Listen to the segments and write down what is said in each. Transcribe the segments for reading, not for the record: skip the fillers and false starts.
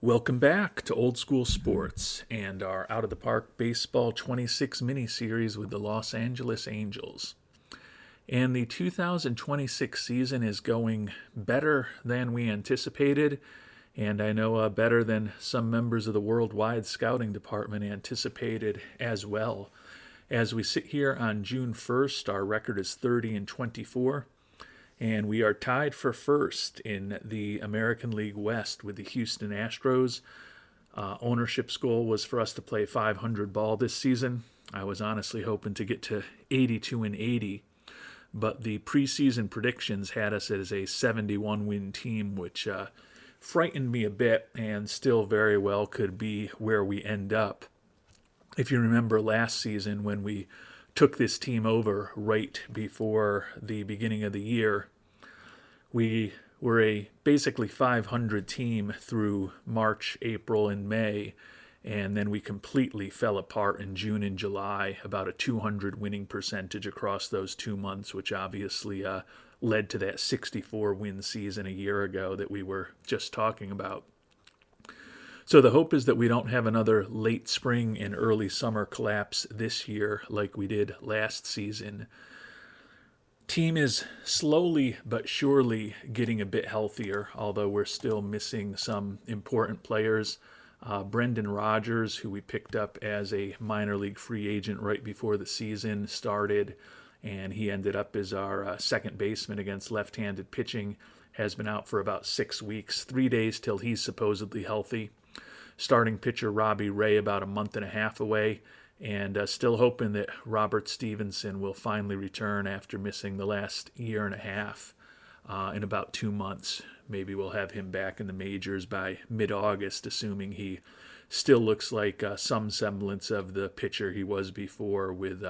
Welcome back to Old School Sports and our Out of the Park Baseball 26 mini-series with the Los Angeles Angels. And the 2026 season is going better than we anticipated, and I know better than some members of the worldwide scouting department anticipated as well. As we sit here on June 1st, our record is 30-24. And we are tied for first in the American League West with the Houston Astros. Ownership's goal was for us to play 500 ball this season. I was honestly hoping to get to 82-80, but the preseason predictions had us as a 71-win team, which frightened me a bit and still very well could be where we end up. If you remember last season when we took this team over right before the beginning of the year, we were a basically 500 team through March, April, and May, and then we completely fell apart in June and July, about a 200 winning percentage across those 2 months, which obviously led to that 64-win season a year ago that we were just talking about. So the hope is that we don't have another late spring and early summer collapse this year like we did last season. Team is slowly but surely getting a bit healthier, although we're still missing some important players. Brendan Rodgers, who we picked up as a minor league free agent right before the season started, and he ended up as our second baseman against left-handed pitching, has been out for about 6 weeks, 3 days till he's supposedly healthy. Starting pitcher Robbie Ray about a month and a half away, and still hoping that Robert Stevenson will finally return after missing the last year and a half in about 2 months. Maybe we'll have him back in the majors by mid-August, assuming he still looks like some semblance of the pitcher he was before, with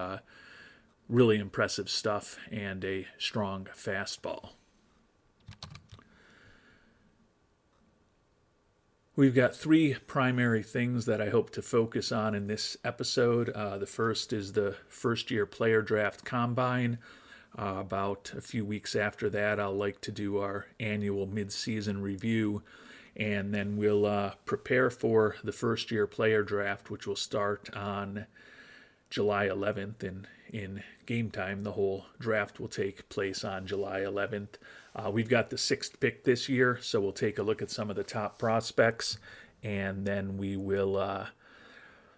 really impressive stuff and a strong fastball. We've got 3 primary things that I hope to focus on in this episode. The first is the first-year player draft combine. About a few weeks after that, I'll like to do our annual mid-season review, and then we'll prepare for the first-year player draft, which will start on July 11th. And in game time, the whole draft will take place on July 11th. We've got the 6th pick this year, so we'll take a look at some of the top prospects, and then we will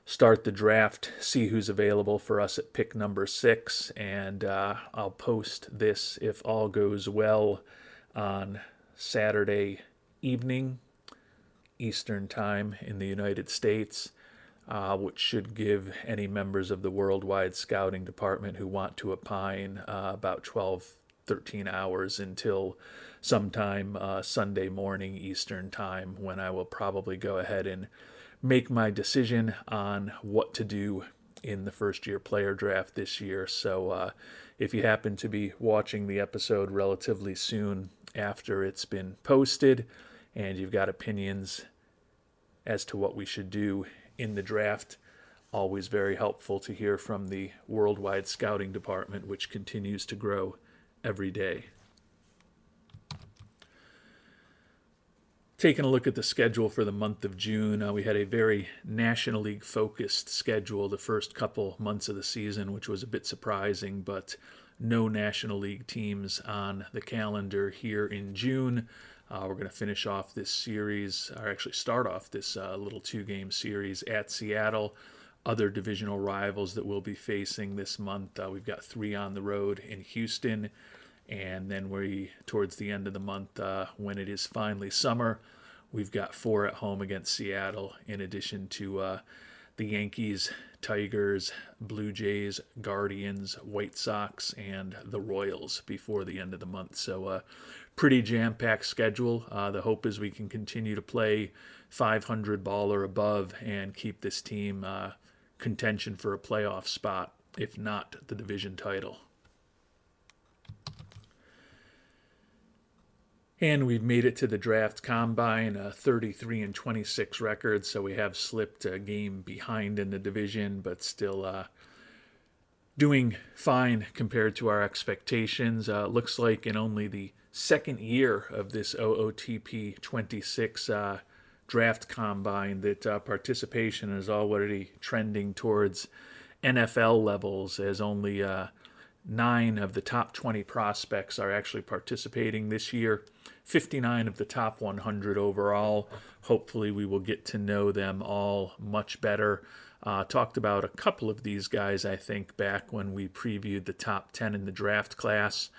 start the draft, see who's available for us at pick number 6, and I'll post this, if all goes well, on Saturday evening, Eastern Time in the United States, which should give any members of the worldwide scouting department who want to opine about 13 hours until sometime Sunday morning Eastern Time, when I will probably go ahead and make my decision on what to do in the first-year player draft this year. So if you happen to be watching the episode relatively soon after it's been posted and you've got opinions as to what we should do in the draft, always very helpful to hear from the worldwide scouting department, which continues to grow every day. Taking a look at the schedule for the month of June, we had a very National League focused schedule the first couple months of the season, which was a bit surprising, but no National League teams on the calendar here in June. We're going to finish off this series, or actually start off this little 2-game series at Seattle. Other divisional rivals that we'll be facing this month, we've got 3 on the road in Houston, and then towards the end of the month, when it is finally summer, we've got 4 at home against Seattle, in addition to the Yankees, Tigers, Blue Jays, Guardians, White Sox, and the Royals before the end of the month. So pretty jam-packed schedule. The hope is we can continue to play 500 ball or above and keep this team contention for a playoff spot, if not the division title. And we've made it to the draft combine, a 33-26 record, so we have slipped a game behind in the division, but still doing fine compared to our expectations. Looks like in only the second year of this OOTP 26 draft combine that participation is already trending towards NFL levels, as only 9 of the top 20 prospects are actually participating this year. 59 of the top 100 overall. Hopefully we will get to know them all much better. Talked about a couple of these guys, I think, back when we previewed the top 10 in the draft class.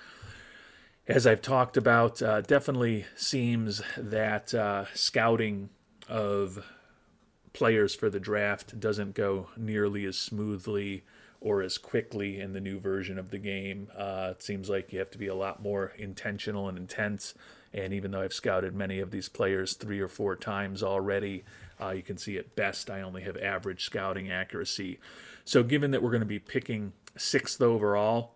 As I've talked about, definitely seems that scouting of players for the draft doesn't go nearly as smoothly or as quickly in the new version of the game. It seems like you have to be a lot more intentional and intense. And even though I've scouted many of these players 3 or 4 times already, you can see at best I only have average scouting accuracy. So given that we're going to be picking 6th overall,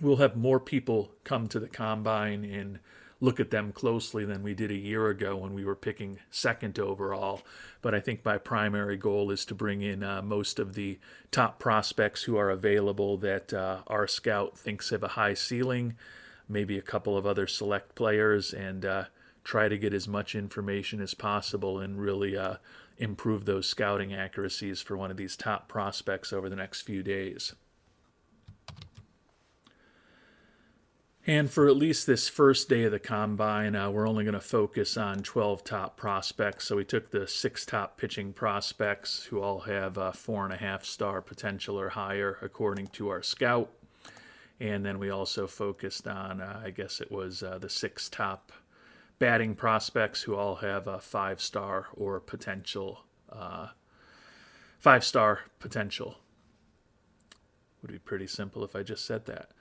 we'll have more people come to the combine and look at them closely than we did a year ago when we were picking 2nd overall. But I think my primary goal is to bring in most of the top prospects who are available that our scout thinks have a high ceiling, maybe a couple of other select players, and try to get as much information as possible and really improve those scouting accuracies for one of these top prospects over the next few days. And for at least this first day of the combine, we're only going to focus on 12 top prospects. So we took the 6 top pitching prospects who all have 4.5-star potential or higher according to our scout. And then we also focused on, I guess it was the 6 top batting prospects who all have a 5-star or potential. 5-star potential. Would be pretty simple if I just said that.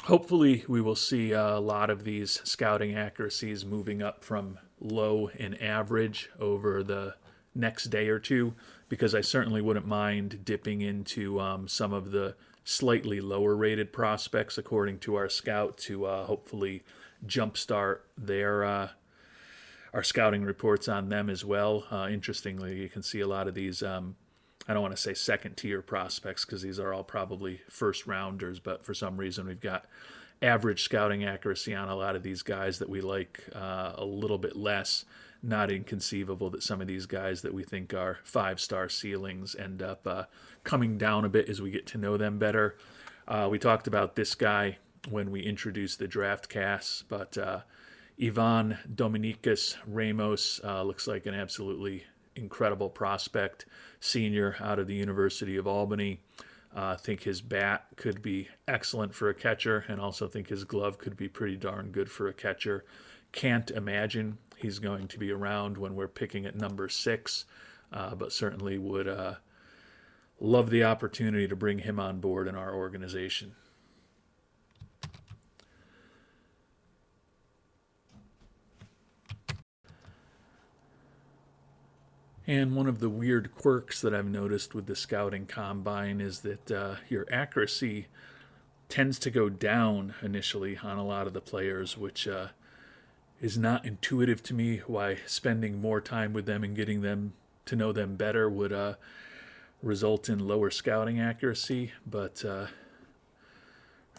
Hopefully we will see a lot of these scouting accuracies moving up from low and average over the next day or two, because I certainly wouldn't mind dipping into some of the slightly lower rated prospects according to our scout to hopefully jumpstart their our scouting reports on them as well. Interestingly, you can see a lot of these I don't want to say second-tier prospects because these are all probably first-rounders, but for some reason we've got average scouting accuracy on a lot of these guys that we like a little bit less. Not inconceivable that some of these guys that we think are 5-star ceilings end up coming down a bit as we get to know them better. We talked about this guy when we introduced the draft cast, but Ivan Dominicus Ramos looks like an absolutely incredible prospect, senior out of the University of Albany. I think his bat could be excellent for a catcher, and also think his glove could be pretty darn good for a catcher. Can't imagine he's going to be around when we're picking at number 6, but certainly would love the opportunity to bring him on board in our organization. And one of the weird quirks that I've noticed with the scouting combine is that your accuracy tends to go down initially on a lot of the players, which is not intuitive to me why spending more time with them and getting them to know them better would result in lower scouting accuracy. But, or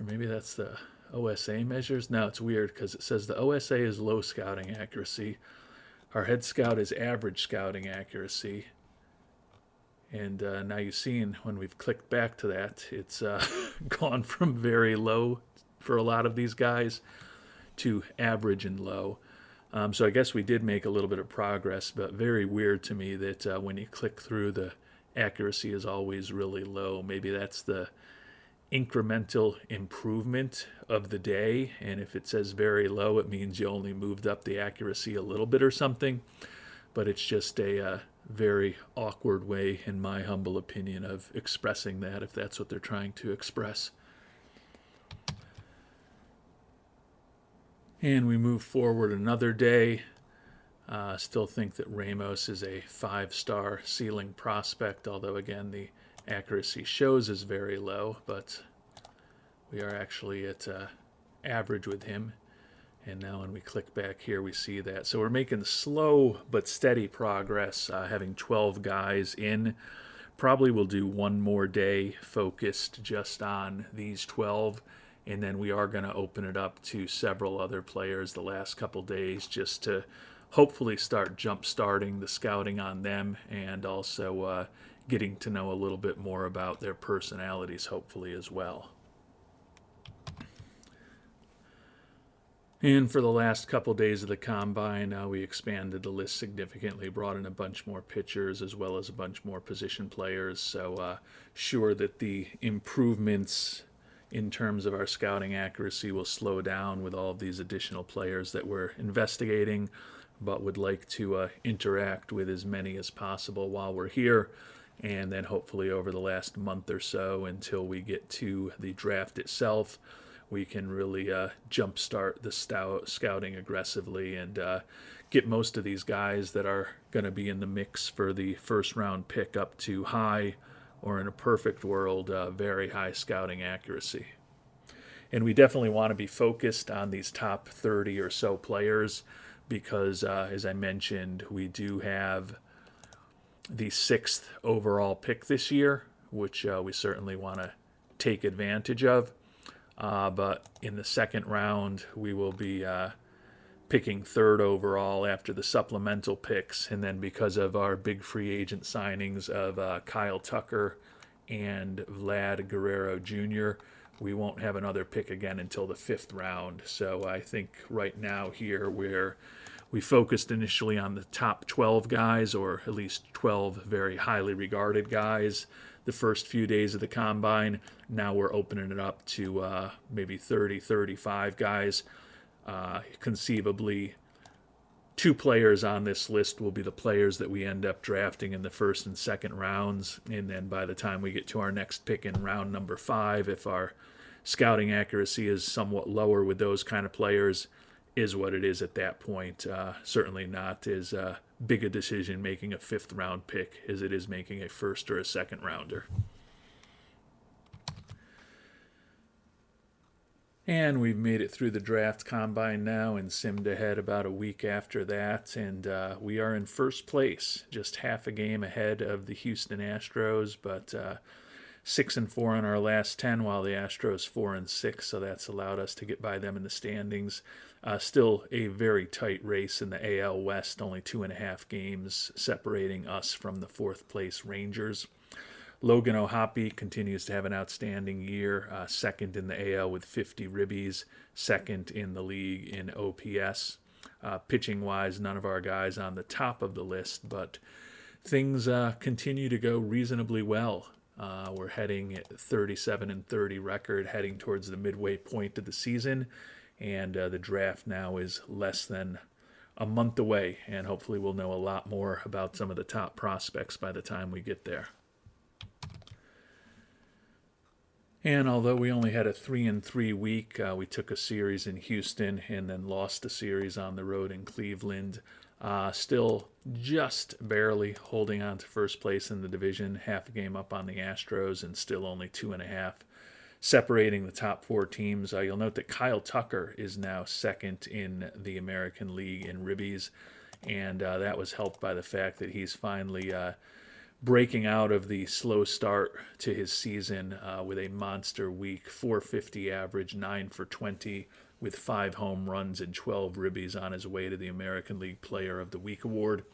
maybe that's the OSA measures. No, it's weird because it says the OSA is low scouting accuracy. Our head scout is average scouting accuracy. And now you've seen when we've clicked back to that, it's gone from very low for a lot of these guys to average and low. So I guess we did make a little bit of progress, but very weird to me that when you click through, the accuracy is always really low. Maybe that's the incremental improvement of the day, and if it says very low, it means you only moved up the accuracy a little bit or something. But it's just a very awkward way, in my humble opinion, of expressing that, if that's what they're trying to express. And we move forward another day. Still think that Ramos is a 5-star ceiling prospect, although again the accuracy shows is very low, but we are actually at average with him. And now when we click back here, we see that. So we're making slow but steady progress, having 12 guys in. Probably will do one more day focused just on these 12, and then we are going to open it up to several other players the last couple days just to hopefully start jump-starting the scouting on them, and also getting to know a little bit more about their personalities, hopefully, as well. And for the last couple days of the combine, we expanded the list significantly, brought in a bunch more pitchers as well as a bunch more position players. So sure that the improvements in terms of our scouting accuracy will slow down with all of these additional players that we're investigating, but would like to interact with as many as possible while we're here. And then hopefully over the last month or so until we get to the draft itself, we can really jumpstart the scouting aggressively and get most of these guys that are going to be in the mix for the first round pick up to high, or in a perfect world, very high scouting accuracy. And we definitely want to be focused on these top 30 or so players because, as I mentioned, we do have the 6th overall pick this year, which we certainly want to take advantage of. But in the second round, we will be picking 3rd overall after the supplemental picks. And then because of our big free agent signings of Kyle Tucker and Vlad Guerrero Jr., we won't have another pick again until the 5th round. So I think right now here we focused initially on the top 12 guys, or at least 12 very highly regarded guys, the first few days of the combine. Now we're opening it up to maybe 30, 35 guys. Conceivably, 2 players on this list will be the players that we end up drafting in the 1st and 2nd rounds. And then by the time we get to our next pick in round number 5, if our scouting accuracy is somewhat lower with those kind of players, is what it is at that point. Certainly not as big a decision making a 5th round pick as it is making a 1st or a 2nd rounder. And we've made it through the draft combine now and simmed ahead about a week after that. And we are in first place, just half a game ahead of the Houston Astros, but 6-4 in our last 10, while the Astros 4-6. So that's allowed us to get by them in the standings. Still a very tight race in the AL West, only 2.5 games separating us from the 4th place Rangers. Logan O'Hoppe continues to have an outstanding year, 2nd in the AL with 50 ribbies, 2nd in the league in OPS. Pitching-wise, none of our guys on the top of the list, but things continue to go reasonably well. We're heading at 37-30 record, heading towards the midway point of the season, and the draft now is less than a month away, and hopefully we'll know a lot more about some of the top prospects by the time we get there. And although we only had a 3-3 week, we took a series in Houston and then lost a series on the road in Cleveland. Still just barely holding on to first place in the division, half a game up on the Astros, and still only 2.5 separating the top 4 teams. You'll note that Kyle Tucker is now 2nd in the American League in ribbies, and that was helped by the fact that he's finally breaking out of the slow start to his season with a monster week, 450 average, 9 for 20, with 5 home runs and 12 ribbies on his way to the American League Player of the Week award.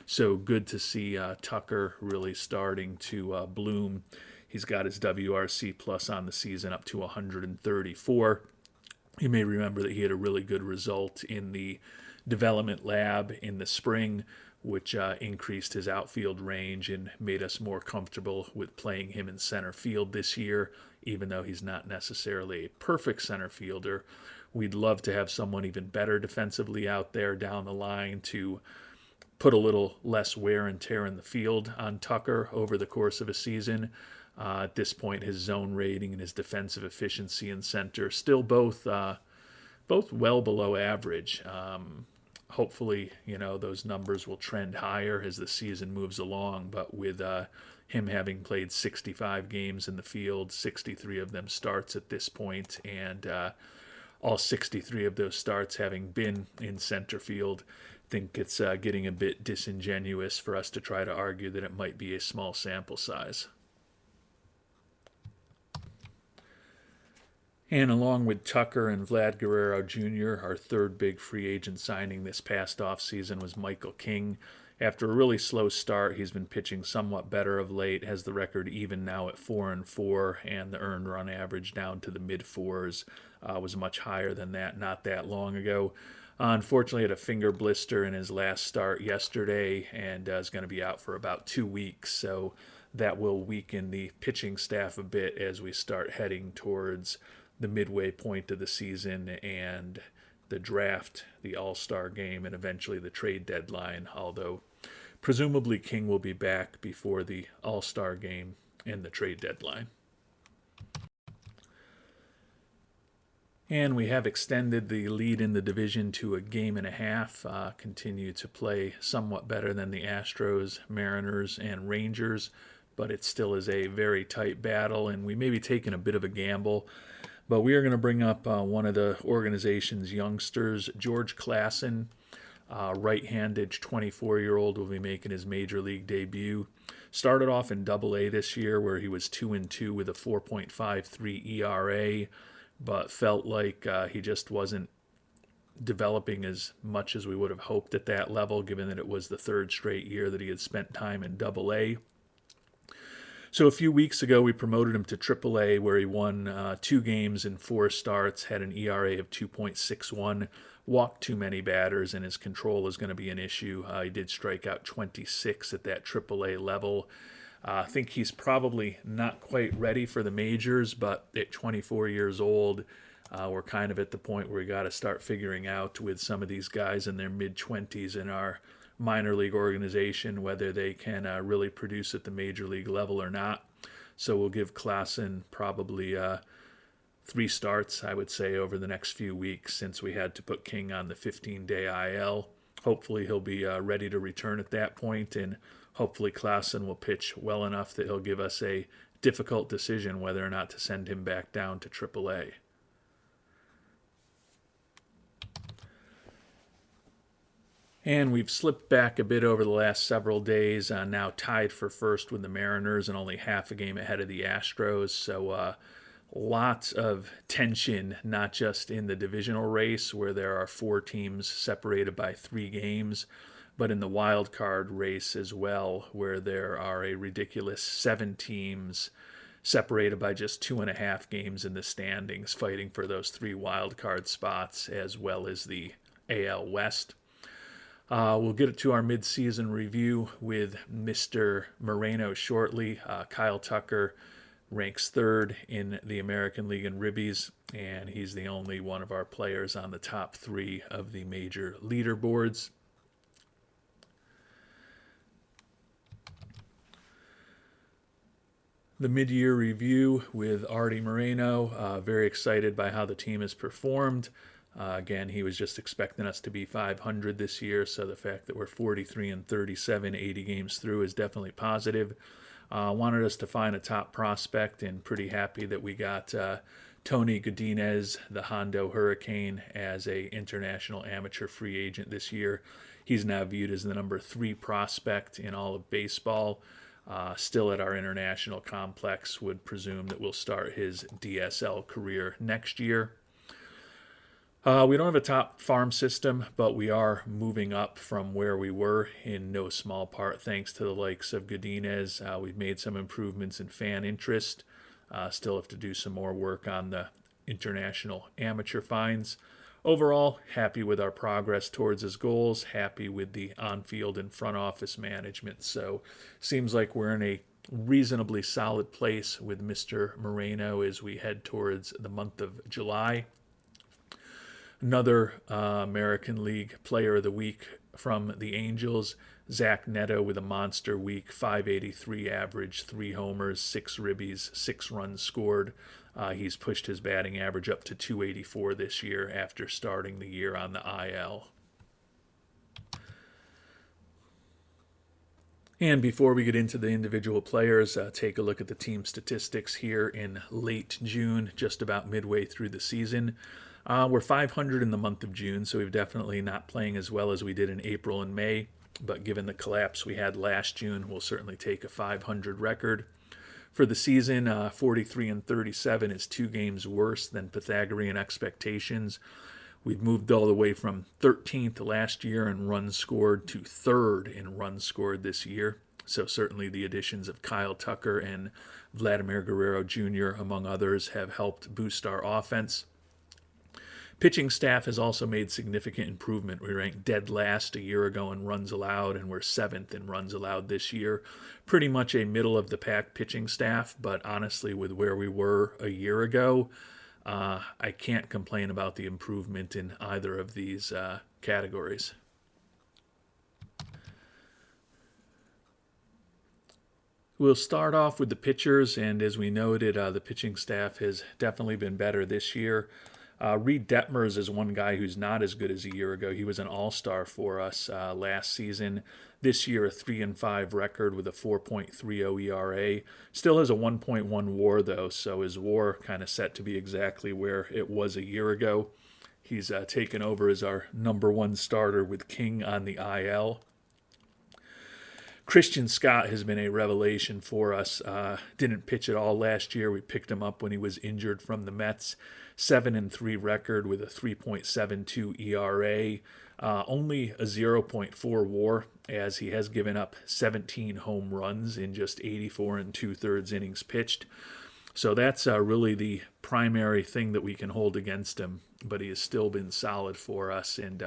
So good to see Tucker really starting to bloom. He's got his WRC plus on the season up to 134. You may remember that he had a really good result in the development lab in the spring, which increased his outfield range and made us more comfortable with playing him in center field this year, even though he's not necessarily a perfect center fielder. We'd love to have someone even better defensively out there down the line to put a little less wear and tear in the field on Tucker over the course of a season. At this point, his zone rating and his defensive efficiency in center still both well below average. Hopefully, those numbers will trend higher as the season moves along. But with him having played 65 games in the field, 63 of them starts at this point, and all 63 of those starts having been in center field, I think it's getting a bit disingenuous for us to try to argue that it might be a small sample size. And along with Tucker and Vlad Guerrero Jr., our third big free agent signing this past offseason was Michael King. After a really slow start, he's been pitching somewhat better of late, has the record even now at 4-4, and the earned run average down to the mid fours was much higher than that not that long ago. Unfortunately, had a finger blister in his last start yesterday and is going to be out for about 2 weeks. So that will weaken the pitching staff a bit as we start heading towards the midway point of the season and the draft, the All-Star game, and eventually the trade deadline, although presumably King will be back before the All-Star game and the trade deadline. And we have extended the lead in the division to a game and a half, continue to play somewhat better than the Astros, Mariners, and Rangers, but it still is a very tight battle, and we may be taking a bit of a gamble. But we are going to bring up one of the organization's youngsters, George Klassen, right-handed 24-year-old, will be making his major league debut. Started off in Double-A this year, where he was 2-2 with a 4.53 ERA, but felt like he just wasn't developing as much as we would have hoped at that level, given that it was the third straight year that he had spent time in Double-A. So a few weeks ago, we promoted him to AAA, where he won 2 games in 4 starts, had an ERA of 2.61, walked too many batters, and his control is going to be an issue. He did strike out 26 at that AAA level. I think he's probably not quite ready for the majors, but at 24 years old, we're kind of at the point where we got to start figuring out with some of these guys in their mid-20s in our minor league organization whether they can really produce at the major league level or not. So we'll give Klassen probably 3 starts, I would say, over the next few weeks, since we had to put King on the 15-day IL. Hopefully he'll be ready to return at that point, and hopefully Klassen will pitch well enough that he'll give us a difficult decision whether or not to send him back down to AAA. And we've slipped back a bit over the last several days, now tied for first with the Mariners and only half a game ahead of the Astros. So lots of tension, not just in the divisional race where there are 4 teams separated by 3 games, but in the wild card race as well, where there are a ridiculous 7 teams separated by just 2.5 games in the standings, fighting for those 3 wild card spots, as well as the AL West. We'll get to our mid-season review with Mr. Moreno shortly. Kyle Tucker ranks 3rd in the American League in ribbies, and he's the only one of our players on the top 3 of the major leaderboards. The mid-year review with Artie Moreno. Very excited by how the team has performed. Again, he was just expecting us to be 500 this year, so the fact that we're 43-37, 80 games through is definitely positive. Wanted us to find a top prospect, and pretty happy that we got Tony Godinez, the Hondo Hurricane, as a international amateur free agent this year. He's now viewed as the number 3 prospect in all of baseball. Still at our international complex, would presume that we'll start his DSL career next year. We don't have a top farm system, but we are moving up from where we were, in no small part thanks to the likes of Godinez. We've made some improvements in fan interest. Still have to do some more work on the international amateur fines. Overall, happy with our progress towards his goals, happy with the on-field and front office management. So seems like we're in a reasonably solid place with Mr. Moreno as we head towards the month of July. Another American League Player of the Week from the Angels, Zach Neto, with a monster week, 583 average, 3 homers, 6 ribbies, 6 runs scored. He's pushed his batting average up to 284 this year after starting the year on the IL. And before we get into the individual players, take a look at the team statistics here in late June, just about midway through the season. We're 500 in the month of June, so we've definitely not playing as well as we did in April and May. But given the collapse we had last June, we'll certainly take a 500 record. For the season, 43 and 37 is 2 games worse than Pythagorean expectations. We've moved all the way from 13th last year in runs scored to 3rd in runs scored this year. So certainly the additions of Kyle Tucker and Vladimir Guerrero Jr., among others, have helped boost our offense. Pitching staff has also made significant improvement. We ranked dead last a year ago in runs allowed, and we're 7th in runs allowed this year. Pretty much a middle-of-the-pack pitching staff, but honestly, with where we were a year ago, I can't complain about the improvement in either of these categories. We'll start off with the pitchers, and as we noted, the pitching staff has definitely been better this year. Reed Detmers is one guy who's not as good as a year ago. He was an all-star for us last season. This year, a 3-5 record with a 4.30 ERA. Still has a 1.1 WAR, though, so his WAR kind of set to be exactly where it was a year ago. He's taken over as our number 1 starter with King on the IL. Christian Scott has been a revelation for us. Didn't pitch at all last year. We picked him up when he was injured from the Mets. 7-3 record with a 3.72 ERA. Only a 0.4 WAR, as he has given up 17 home runs in just 84 2/3 innings pitched. So that's really the primary thing that we can hold against him. But he has still been solid for us, and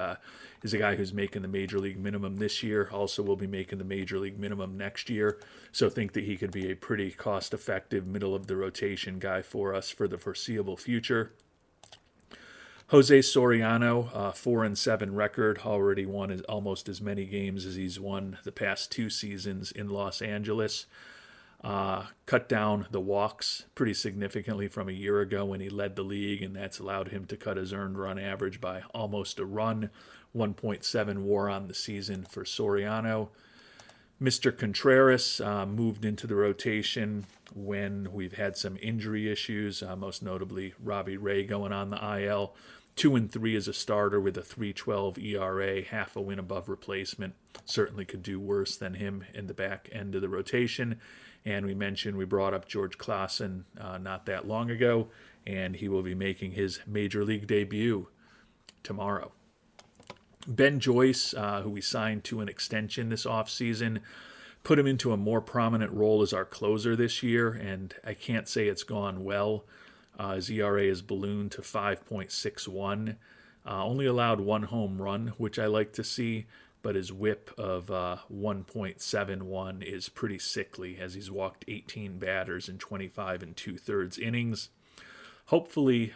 is a guy who's making the major league minimum this year. Also will be making the major league minimum next year. So think that he could be a pretty cost-effective middle-of-the-rotation guy for us for the foreseeable future. Jose Soriano, 4-7 record, already won almost as many games as he's won the past 2 seasons in Los Angeles. Cut down the walks pretty significantly from a year ago when he led the league, and that's allowed him to cut his earned run average by almost a run. 1.7 WAR on the season for Soriano. Mr. Contreras moved into the rotation when we've had some injury issues, most notably Robbie Ray going on the IL. 2-3 as a starter with a 3.12 ERA, half a win above replacement. Certainly could do worse than him in the back end of the rotation. And we brought up George Klassen not that long ago, and he will be making his major league debut tomorrow. Ben Joyce, who we signed to an extension this offseason, put him into a more prominent role as our closer this year, and I can't say it's gone well. His ERA has ballooned to 5.61. Only allowed 1 home run, which I like to see, but his whip of 1.71 is pretty sickly, as he's walked 18 batters in 25 2/3 innings. Hopefully,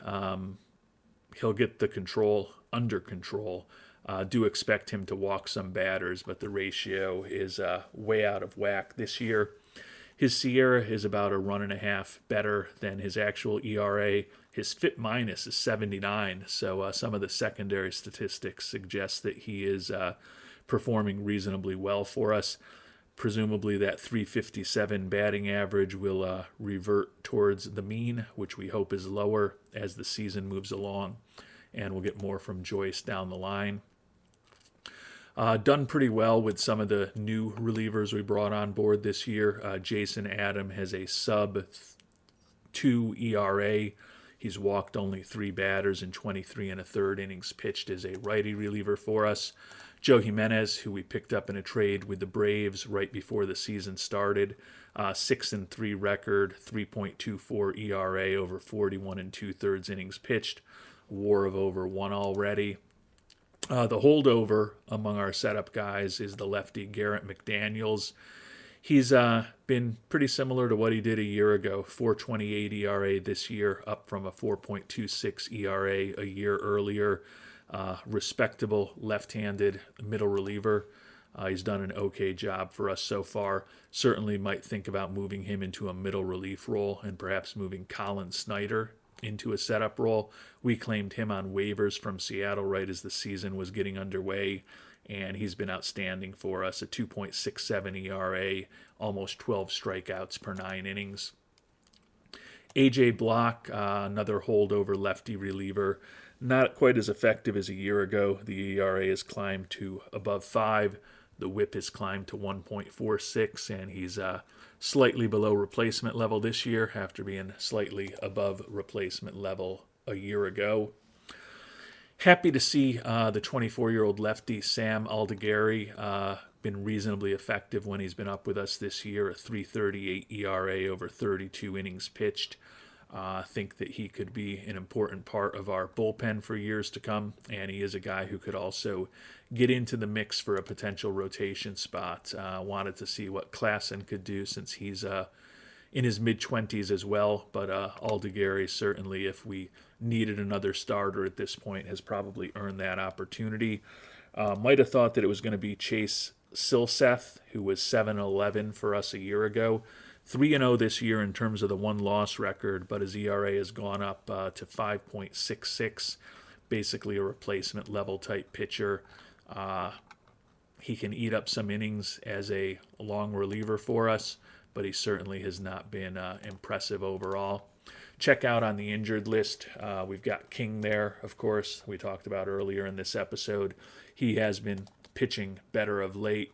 he'll get the control under control. Do expect him to walk some batters, but the ratio is way out of whack this year. His Sierra is about a 1.5 better than his actual ERA. His FIP minus is 79, so some of the secondary statistics suggest that he is performing reasonably well for us. Presumably that 357 batting average will revert towards the mean, which we hope is lower as the season moves along, and we'll get more from Joyce down the line. Done pretty well with some of the new relievers we brought on board this year. Jason Adam has a sub-2 ERA. He's walked only 3 batters in 23 1/3 innings pitched as a righty reliever for us. Joe Jimenez, who we picked up in a trade with the Braves right before the season started, 6-3 record, 3.24 ERA over 41 2/3 innings pitched, WAR of over 1 already. The holdover among our setup guys is the lefty Garrett McDaniels. He's been pretty similar to what he did a year ago, 4.28 ERA this year, up from a 4.26 ERA a year earlier. Respectable left-handed middle reliever. He's done an okay job for us so far. Certainly might think about moving him into a middle relief role and perhaps moving Colin Snyder into a setup role. We claimed him on waivers from Seattle right as the season was getting underway, and he's been outstanding for us, a 2.67 ERA, almost 12 strikeouts per 9 innings. A.J. Block, another holdover lefty reliever, not quite as effective as a year ago. The ERA has climbed to above 5, The whip has climbed to 1.46, and he's slightly below replacement level this year after being slightly above replacement level a year ago. Happy to see the 24-year-old lefty Sam Aldegheri been reasonably effective when he's been up with us this year. A 3.38 ERA over 32 innings pitched. I think that he could be an important part of our bullpen for years to come, and he is a guy who could also get into the mix for a potential rotation spot. Wanted to see what Klassen could do since he's in his mid-20s as well, but Aldegheri certainly, if we needed another starter at this point, has probably earned that opportunity. Might have thought that it was going to be Chase Silseth, who was 7-11 for us a year ago. 3-0 this year in terms of the one-loss record, but his ERA has gone up to 5.66, basically a replacement level type pitcher. He can eat up some innings as a long reliever for us, but he certainly has not been impressive overall. Check out on the injured list. We've got King there, of course, we talked about earlier in this episode. He has been pitching better of late.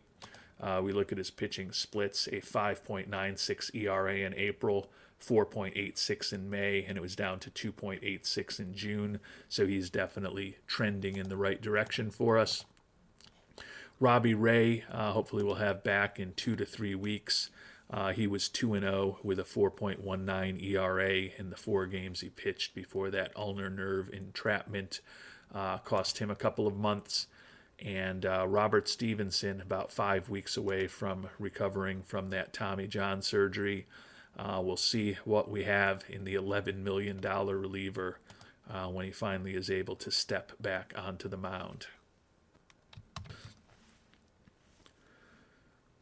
We look at his pitching splits, a 5.96 ERA in April, 4.86 in May, and it was down to 2.86 in June. So he's definitely trending in the right direction for us. Robbie Ray, hopefully we'll have back in 2 to 3 weeks. He was 2-0 with a 4.19 ERA in the 4 games he pitched before that ulnar nerve entrapment cost him a couple of months. And Robert Stevenson, about 5 weeks away from recovering from that Tommy John surgery. We'll see what we have in the $11 million reliever when he finally is able to step back onto the mound.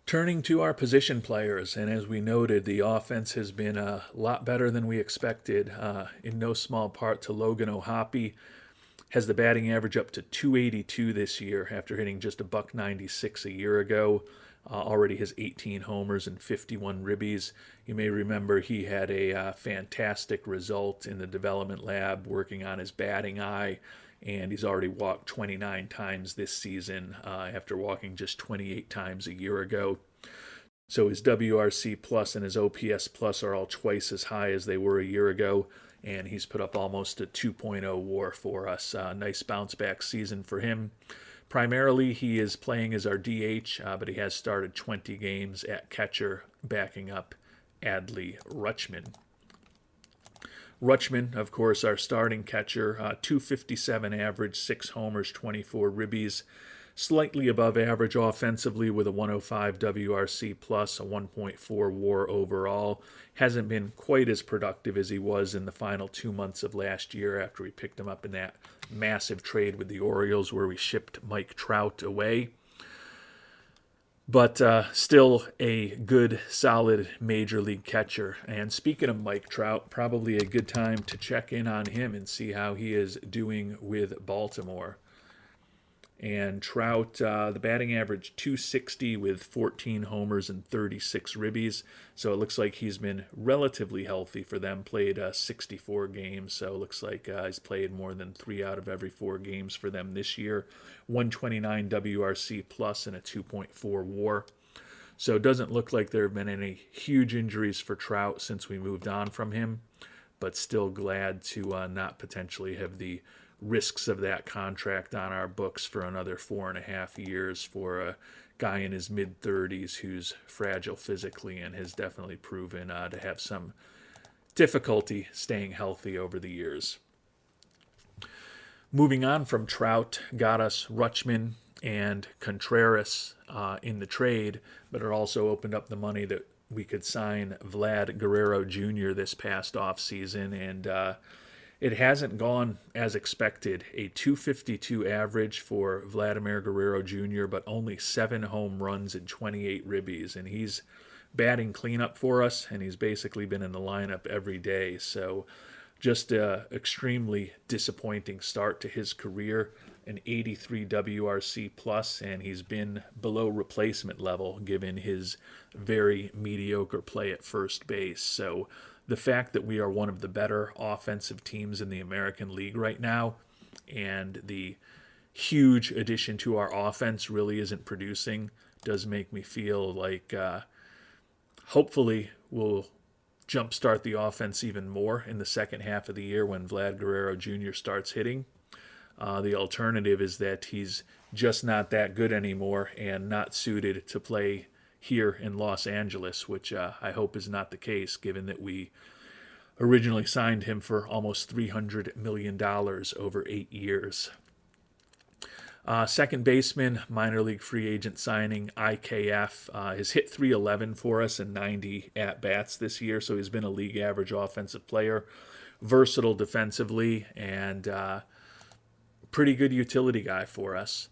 Turning to our position players, and as we noted, the offense has been a lot better than we expected, in no small part to Logan O'Hoppe. Has the batting average up to 282 this year after hitting just a $196 a year ago. Already has 18 homers and 51 ribbies. You may remember he had a fantastic result in the development lab working on his batting eye, and he's already walked 29 times this season after walking just 28 times a year ago. So his WRC plus and his OPS plus are all twice as high as they were a year ago, and he's put up almost a 2.0 WAR for us. Nice bounce back season for him. Primarily, he is playing as our DH, but he has started 20 games at catcher, backing up Adley Rutschman. Rutschman, of course, our starting catcher, 257 average, 6 homers, 24 ribbies. Slightly above average offensively with a 105 WRC plus, a 1.4 WAR overall. Hasn't been quite as productive as he was in the final 2 months of last year after we picked him up in that massive trade with the Orioles where we shipped Mike Trout away. But still a good, solid major league catcher. And speaking of Mike Trout, probably a good time to check in on him and see how he is doing with Baltimore. And Trout, the batting average 260 with 14 homers and 36 ribbies. So it looks like he's been relatively healthy for them. Played 64 games, so it looks like he's played more than 3 out of every 4 games for them this year. 129 WRC plus and a 2.4 WAR. So it doesn't look like there have been any huge injuries for Trout since we moved on from him, but still glad to not potentially have the risks of that contract on our books for another 4.5 years for a guy in his mid-30s who's fragile physically and has definitely proven to have some difficulty staying healthy over the years. Moving on from Trout, got us Rutschman and Contreras in the trade, but it also opened up the money that we could sign Vlad Guerrero Jr. this past offseason, and it hasn't gone as expected. A 252 average for Vladimir Guerrero Jr., but only 7 home runs and 28 ribbies. And he's batting cleanup for us, and he's basically been in the lineup every day. So just an extremely disappointing start to his career. An 83 WRC plus, and he's been below replacement level given his very mediocre play at first base. So the fact that we are one of the better offensive teams in the American League right now, and the huge addition to our offense, really isn't producing. Does make me feel like hopefully we'll jumpstart the offense even more in the second half of the year when Vlad Guerrero Jr. starts hitting. The alternative is that he's just not that good anymore and not suited to play here in Los Angeles, which I hope is not the case, given that we originally signed him for almost $300 million over 8 years. Second baseman, minor league free agent signing, IKF, has hit 311 for us in 90 at-bats this year, so he's been a league average offensive player, versatile defensively, and pretty good utility guy for us.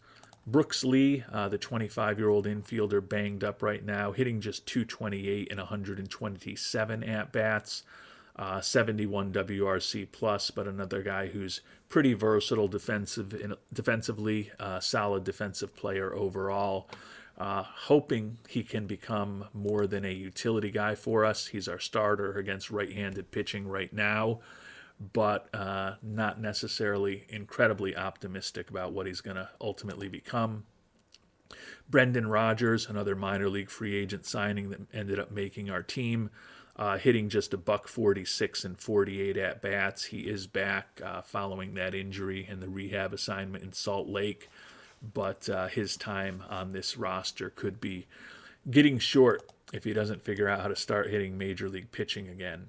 Brooks Lee, the 25-year-old infielder, banged up right now, hitting just 228 in 127 at-bats. 71 WRC plus, but another guy who's pretty versatile defensively, solid defensive player overall. Hoping he can become more than a utility guy for us. He's our starter against right-handed pitching right now, but not necessarily incredibly optimistic about what he's going to ultimately become. Brendan Rodgers, another minor league free agent signing that ended up making our team. Hitting just a $146 and 48 at bats. He is back following that injury and the rehab assignment in Salt Lake, but his time on this roster could be getting short if he doesn't figure out how to start hitting major league pitching again.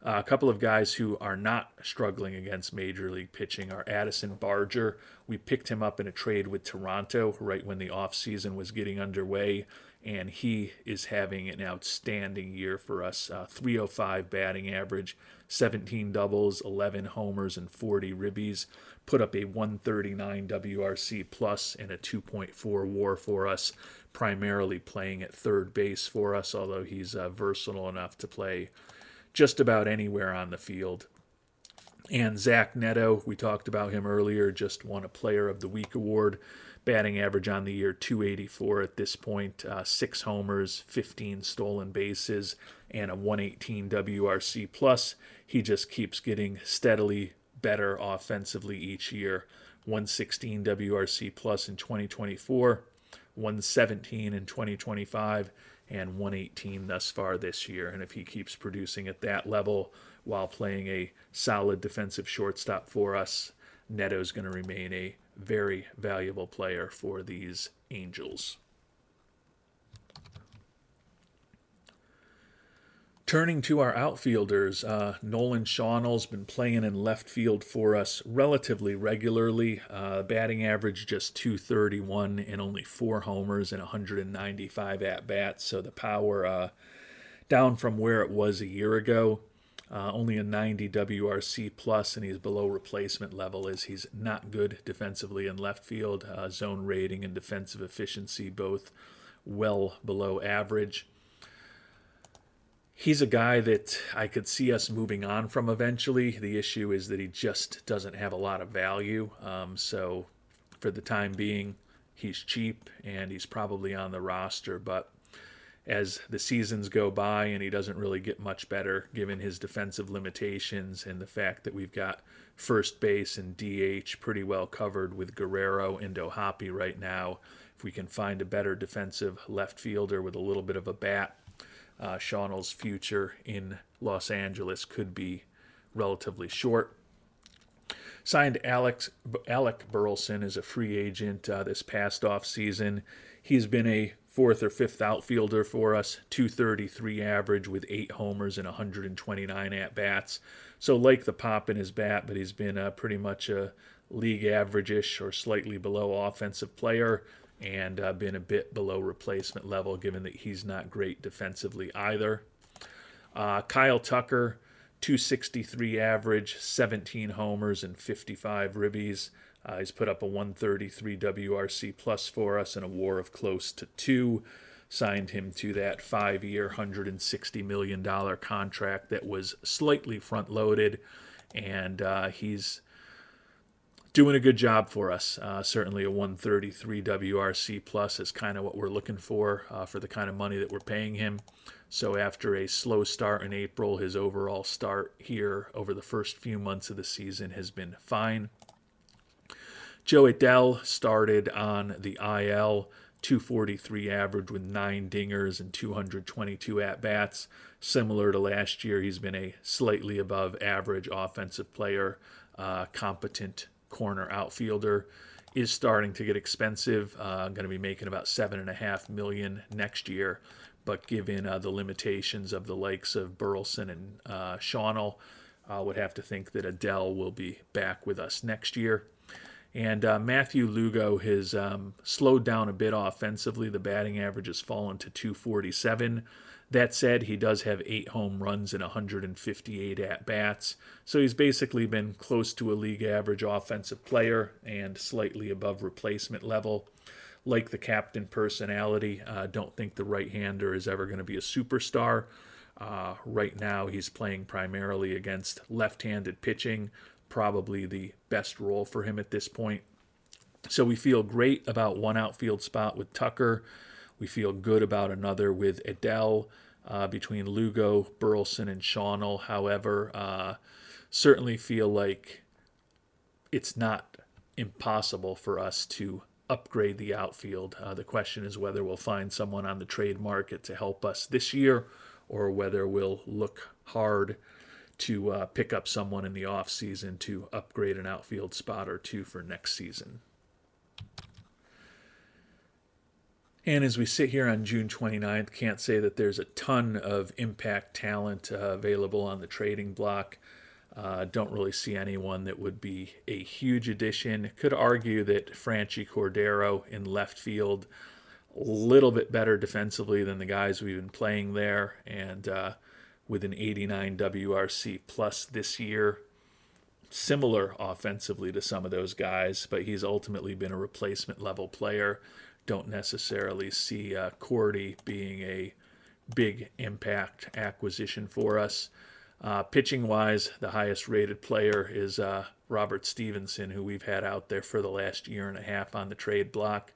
A couple of guys who are not struggling against major league pitching are Addison Barger. We picked him up in a trade with Toronto right when the offseason was getting underway, and he is having an outstanding year for us. 305 batting average, 17 doubles, 11 homers, and 40 ribbies. Put up a 139 WRC plus and a 2.4 WAR for us, primarily playing at third base for us, although he's versatile enough to play just about anywhere on the field. And Zach Neto, we talked about him earlier, just won a Player of the Week award. Batting average on the year, 284 at this point, 6 homers, 15 stolen bases, and a 118 WRC plus. He just keeps getting steadily better offensively each year. 116 WRC plus in 2024, 117 in 2025, and 118 thus far this year. And if he keeps producing at that level while playing a solid defensive shortstop for us, Neto's going to remain a very valuable player for these Angels. Turning to our outfielders, Nolan Shawnell's been playing in left field for us relatively regularly. Batting average just 231 and only 4 homers and 195 at-bats, so the power down from where it was a year ago. Only a 90 WRC plus, and he's below replacement level as he's not good defensively in left field. Zone rating and defensive efficiency both well below average. He's a guy that I could see us moving on from eventually. The issue is that he just doesn't have a lot of value. So for the time being, he's cheap and he's probably on the roster, but as the seasons go by and he doesn't really get much better given his defensive limitations and the fact that we've got first base and DH pretty well covered with Guerrero and O'Hoppe right now. If we can find a better defensive left fielder with a little bit of a bat, Shawnell's future in Los Angeles could be relatively short. Signed Alec Burleson as a free agent this past offseason. He's been a 4th or 5th outfielder for us, 233 average with 8 homers and 129 at-bats. So like the pop in his bat, but he's been pretty much a league average-ish or slightly below offensive player and been a bit below replacement level given that he's not great defensively either. Kyle Tucker, 263 average, 17 homers and 55 ribbies. He's put up a 133 WRC plus for us and a WAR of close to 2. Signed him to that 5-year, $160 million contract that was slightly front-loaded, and he's doing a good job for us. Certainly a 133 WRC plus is kind of what we're looking for the kind of money that we're paying him. So after a slow start in April, his overall start here over the first few months of the season has been fine. Joe Adell started on the IL, 243 average with 9 dingers and 222 at-bats. Similar to last year, he's been a slightly above average offensive player, competent corner outfielder. Is starting to get expensive. Going to be making about $7.5 million next year, but given the limitations of the likes of Burleson and Shawnell, would have to think that Adell will be back with us next year. And Matthew Lugo has slowed down a bit offensively. The batting average has fallen to 247. That said, he does have 8 home runs and 158 at-bats. So he's basically been close to a league average offensive player and slightly above replacement level. Like the captain personality, don't think the right-hander is ever going to be a superstar. Right now he's playing primarily against left-handed pitching, probably the best role for him at this point. So we feel great about one outfield spot with Tucker. We feel good about another with Adell, between Lugo, Burleson, and Shawnell. However, certainly feel like it's not impossible for us to upgrade the outfield. The question is whether we'll find someone on the trade market to help us this year, or whether we'll look hard to pick up someone in the offseason to upgrade an outfield spot or two for next season. And as we sit here on June 29th, can't say that there's a ton of impact talent available on the trading block. Don't really see anyone that would be a huge addition. Could argue that Franchi Cordero in left field, a little bit better defensively than the guys we've been playing there, and with an 89 WRC plus this year. Similar offensively to some of those guys, but he's ultimately been a replacement level player. Don't necessarily see Cordy being a big impact acquisition for us. Pitching-wise, the highest-rated player is Robert Stevenson, who we've had out there for the last year and a half on the trade block.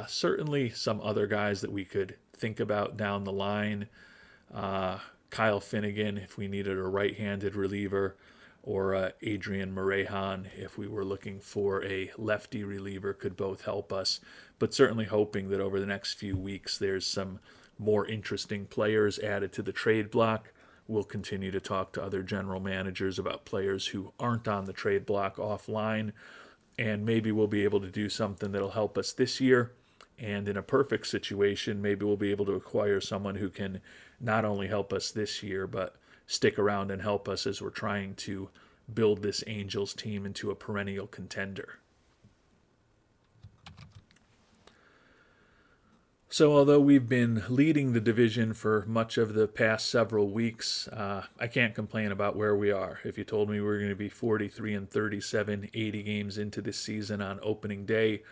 Certainly some other guys that we could think about down the line. Kyle Finnegan, if we needed a right-handed reliever, or Adrian Morejon, if we were looking for a lefty reliever, could both help us. But certainly hoping that over the next few weeks there's some more interesting players added to the trade block. We'll continue to talk to other general managers about players who aren't on the trade block offline, and maybe we'll be able to do something that'll help us this year. And in a perfect situation, maybe we'll be able to acquire someone who can not only help us this year, but stick around and help us as we're trying to build this Angels team into a perennial contender. So although we've been leading the division for much of the past several weeks, I can't complain about where we are. If you told me we were going to be 43-37, 80 games into this season on opening day,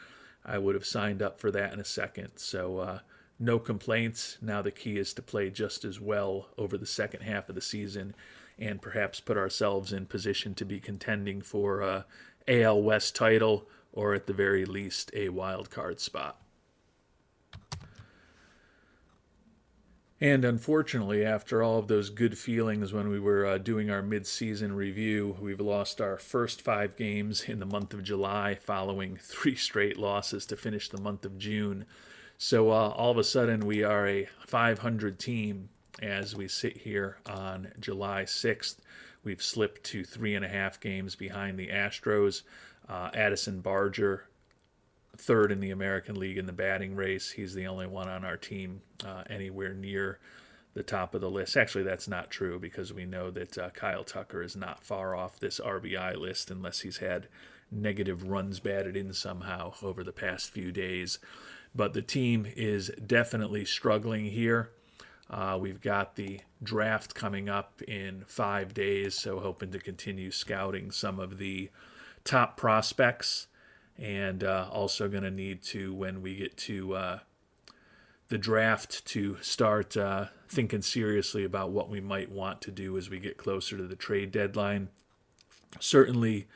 I would have signed up for that in a second. So no complaints. Now the key is to play just as well over the second half of the season and perhaps put ourselves in position to be contending for a AL West title, or at the very least a wild card spot. And unfortunately, after all of those good feelings when we were doing our mid-season review, we've lost our first 5 games in the month of July, following 3 straight losses to finish the month of June. So all of a sudden, we are a 500 team as we sit here on July 6th. We've slipped to 3.5 games behind the Astros. Addison Barger, third in the American League in the batting race. He's the only one on our team anywhere near the top of the list. Actually, that's not true, because we know that Kyle Tucker is not far off this RBI list unless he's had negative runs batted in somehow over the past few days. But the team is definitely struggling here. We've got the draft coming up in 5 days, so hoping to continue scouting some of the top prospects. And also going to need to, when we get to the draft, to start thinking seriously about what we might want to do as we get closer to the trade deadline. Certainly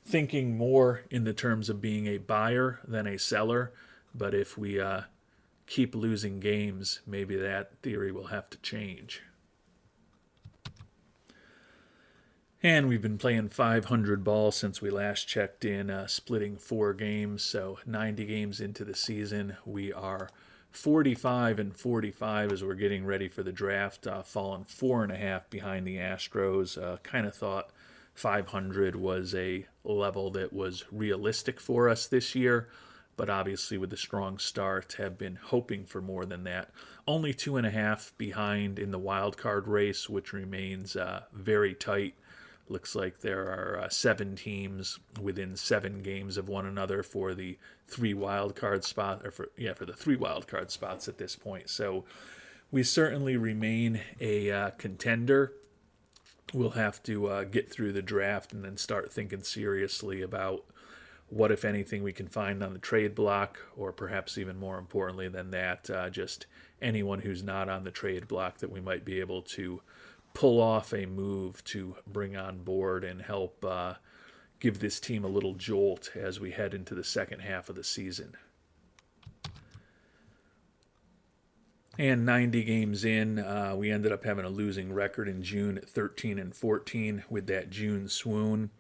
thinking more in the terms of being a buyer than a seller, but if we keep losing games, maybe that theory will have to change. And we've been playing 500 ball since we last checked in, splitting 4 games. So 90 games into the season, we are 45-45 as we're getting ready for the draft, falling 4.5 behind the Astros. Kind of thought 500 was a level that was realistic for us this year, but obviously with the strong start have been hoping for more than that. Only 2.5 behind in the wild card race, which remains very tight. Looks like there are 7 teams within 7 games of one another for the 3 wild card spot, or for the 3 wild card spots at this point. So we certainly remain a contender. We'll have to get through the draft and then start thinking seriously about what, if anything, we can find on the trade block, or perhaps even more importantly than that, just anyone who's not on the trade block that we might be able to pull off a move to bring on board and help give this team a little jolt as we head into the second half of the season. And 90 games in, we ended up having a losing record in June at 13-14 with that June swoon,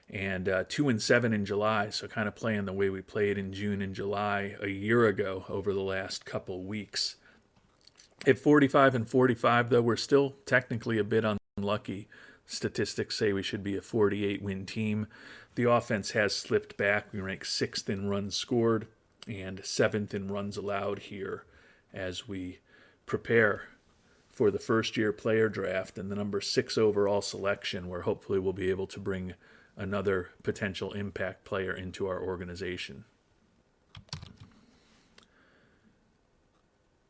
and 2-7 in July. So kind of playing the way we played in June and July a year ago over the last couple weeks. At 45-45, though, we're still technically a bit unlucky. Statistics say we should be a 48-win team. The offense has slipped back. We rank 6th in runs scored and 7th in runs allowed here as we prepare for the first-year player draft and the number 6 overall selection, where hopefully we'll be able to bring another potential impact player into our organization.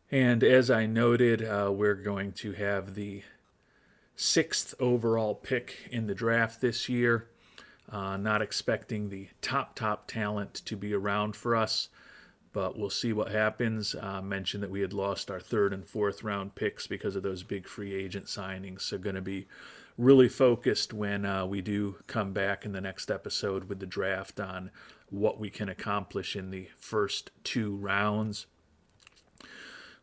And as I noted, we're going to have the 6th overall pick in the draft this year. Not expecting the top talent to be around for us, but we'll see what happens. Mentioned that we had lost our 3rd and 4th round picks because of those big free agent signings, so going to be really focused when we do come back in the next episode with the draft on what we can accomplish in the first 2 rounds.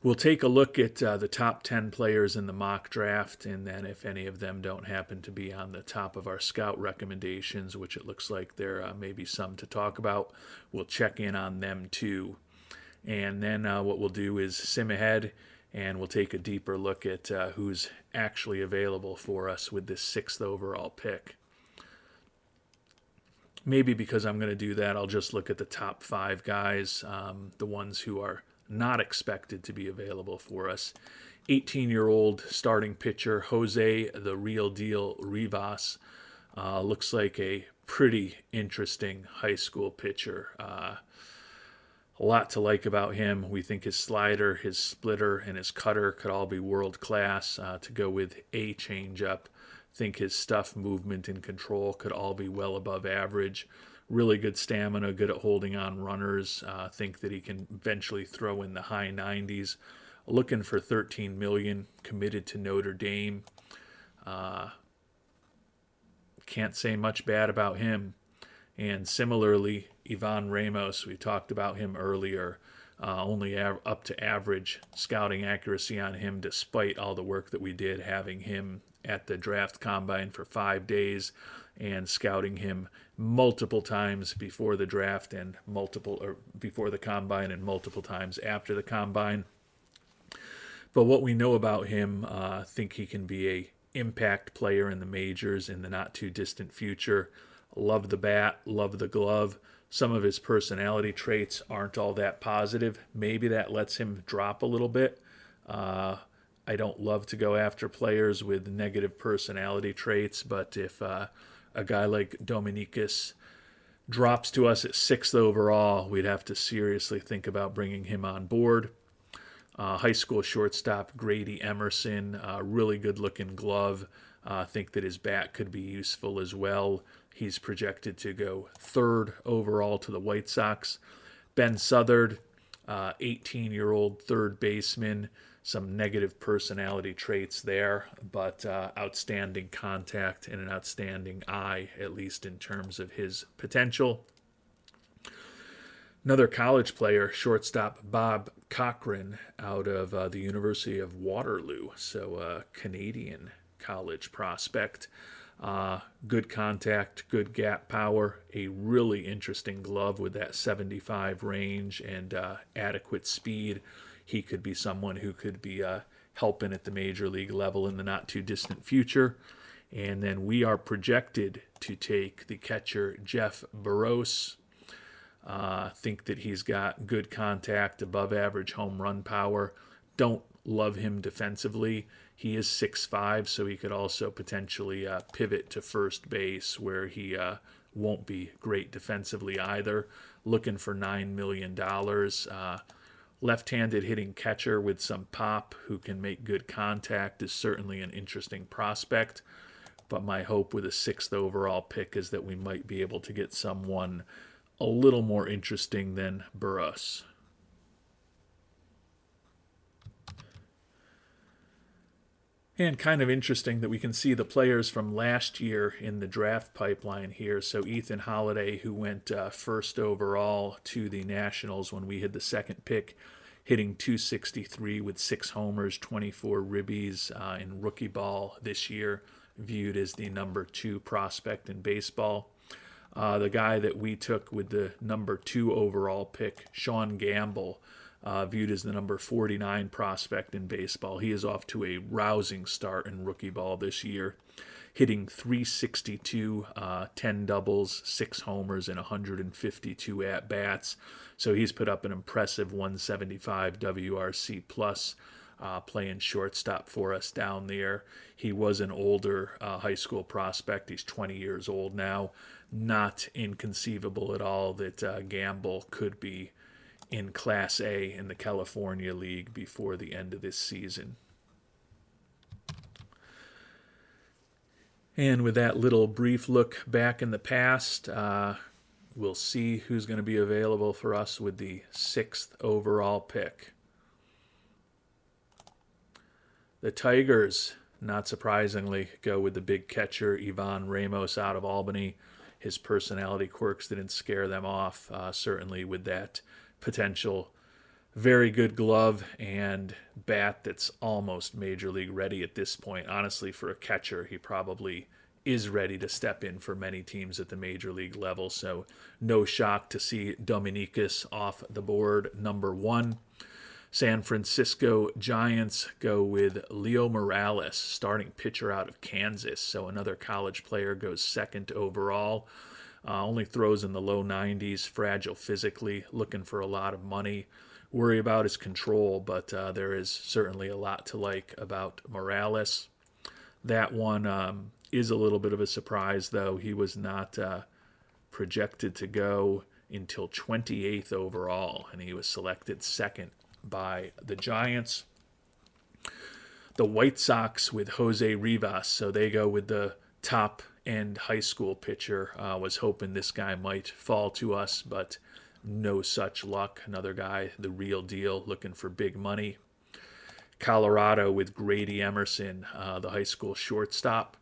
We'll take a look at the top 10 players in the mock draft, and then if any of them don't happen to be on the top of our scout recommendations, which it looks like there may be some to talk about, we'll check in on them too. And then what we'll do is sim ahead, and we'll take a deeper look at who's actually available for us with this 6th overall pick. Maybe because I'm going to do that, I'll just look at the top 5 guys, the ones who are not expected to be available for us. 18-year-old starting pitcher Jose the Real Deal Rivas looks like a pretty interesting high school pitcher. A lot to like about him. We think his slider, his splitter, and his cutter could all be world class. To go with a changeup, think his stuff, movement, and control could all be well above average. Really good stamina, good at holding on runners. Think that he can eventually throw in the high 90s. Looking for $13 million, committed to Notre Dame. Can't say much bad about him. And similarly, Ivan Ramos, we talked about him earlier. Only up to average scouting accuracy on him, despite all the work that we did having him at the draft combine for 5 days and scouting him multiple times before the draft and before the combine and multiple times after the combine. But what we know about him, think he can be a impact player in the majors in the not too distant future. Love the bat, love the glove. Some of his personality traits aren't all that positive. Maybe that lets him drop a little bit. I don't love to go after players with negative personality traits, but if a guy like Dominicus drops to us at 6th overall, we'd have to seriously think about bringing him on board. High school shortstop Grady Emerson, really good-looking glove. Think that his bat could be useful as well. He's projected to go 3rd overall to the White Sox. Ben Southard, 18-year-old third baseman. Some negative personality traits there, but outstanding contact and an outstanding eye, at least in terms of his potential. Another college player, shortstop Bob Cochran, out of the University of Waterloo, so a Canadian college prospect. Good contact, good gap power, a really interesting glove with that 75 range and adequate speed. He could be someone who could be helping at the major league level in the not too distant future. And then we are projected to take the catcher Jeff Barros. Think that he's got good contact, above average home run power. Don't love him defensively. He is 6'5", so he could also potentially pivot to first base where he won't be great defensively either. Looking for $9 million. Left-handed hitting catcher with some pop who can make good contact is certainly an interesting prospect. But my hope with a 6th overall pick is that we might be able to get someone a little more interesting than Burruss. And kind of interesting that we can see the players from last year in the draft pipeline here. So Ethan Holiday, who went 1st overall to the Nationals when we had the 2nd pick, hitting .263 with 6 homers, 24 ribbies in rookie ball this year, viewed as the number 2 prospect in baseball. The guy that we took with the number 2 overall pick, Sean Gamble, viewed as the number 49 prospect in baseball. He is off to a rousing start in rookie ball this year, hitting .362, 10 doubles, 6 homers, and 152 at-bats. So he's put up an impressive 175 WRC plus, playing shortstop for us down there. He was an older high school prospect. He's 20 years old now. Not inconceivable at all that Gamble could be in Class A in the California League before the end of this season. And with that little brief look back in the past, we'll see who's going to be available for us with the 6th overall pick. The Tigers, not surprisingly, go with the big catcher Ivan Ramos out of Albany. His personality quirks didn't scare them off, certainly with that potential very good glove and bat that's almost major league ready at this point. Honestly, for a catcher, he probably is ready to step in for many teams at the major league level, so no shock to see Dominicus off the board, number 1. San Francisco Giants go with Leo Morales, starting pitcher out of Kansas, so another college player goes 2nd overall. Only throws in the low 90s, fragile physically, looking for a lot of money. Worry about his control, but there is certainly a lot to like about Morales. That one is a little bit of a surprise, though. He was not projected to go until 28th overall, and he was selected 2nd by the Giants. The White Sox with Jose Rivas, so they go with the top end high school pitcher. Was hoping this guy might fall to us, but no such luck. Another guy, the real deal, looking for big money. Colorado with Grady Emerson, the high school shortstop.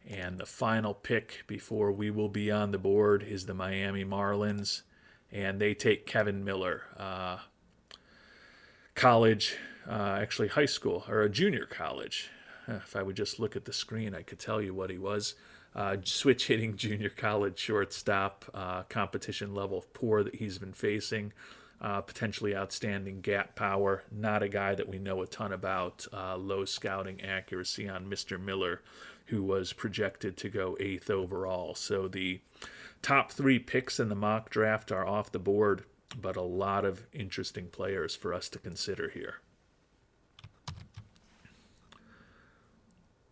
And the final pick before we will be on the board is the Miami Marlins, and they take Kevin Miller, college, actually high school, or a junior college. If I would just look at the screen, I could tell you what he was. Switch hitting junior college shortstop, competition level poor that he's been facing, potentially outstanding gap power. Not a guy that we know a ton about. Low scouting accuracy on Mr. Miller, who was projected to go 8th overall. So the top 3 picks in the mock draft are off the board, but a lot of interesting players for us to consider here.